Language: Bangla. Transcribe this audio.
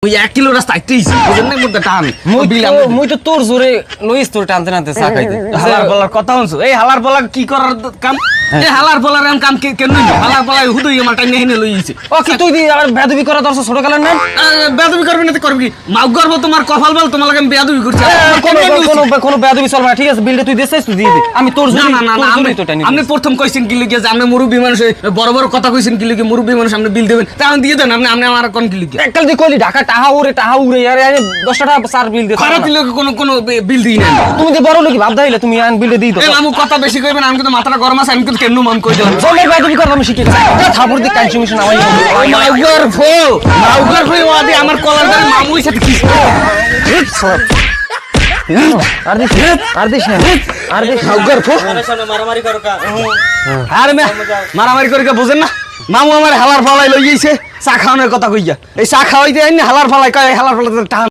ওই 1 কিলো রাস্তা আইতেইছি বুঝেন না মধ্যে টান মুই তো তোর জোরে লইস তোর টানতে টানতে চা খাইতে হালার বলার কথা হনছো এই হালার বলা কি করার কাম এই হালার বলার এমন কাম কেন নই হালার বলা হুদই আমার টাইনে হেনে লইছে ও কি তুই আর বেদবি করা দরছ ছোট কালের না বেয়াদবি করবি না তো করবি কি মাউ গর্ব তোমার কপাল বল তোমার লাগে আমি বেয়াদবি করছি কোনো বেদবি চলবে না ঠিক আছে বিলটা তুই দেছিস তুই দিয়ে দে আমি তোর না জন্য না না আপনি প্রথম কইছেন কি লিখে যে আপনি মুরব্বী মানুষ বড় বড় কথা কইছেন কি লিখে মুরব্বী মানুষ আপনি বিল দেবেন তা আমি দিয়ে দেন আপনি আমার কোন কি লিখে এককাল তুই কইলি ঢাকা টাহা উড়ে আরে 10 টাকা সার বিল দে খারাপ দিলে কোনো বিল দিই না তুমি যে বড় লোক ভাব দাইলে তুমি আন বিলটা দিই দাও আমি কথা বেশি কইবেন আমি কিন্তু মাথাটা গরম আছে আমি কিন্তু কেন মন কই দিলাম জলের বেদবি করা আমি শিখে থাপড় দি কনসিউমেশন আমাই মাউগর ফো ওয়াদি আমার কলার ধরে মামুই সাথে কি আর দিস মাউগর ফো মারামারি করো কা আর মে মারামারি করে বুঝেন না মামু আমার হালার ফালাই লই যাইছে চা খাওয়ানোর কথা কইয়া এই চা খাওয়াইতে আইনি হালার ফালাই কয় হালার ফালাই টান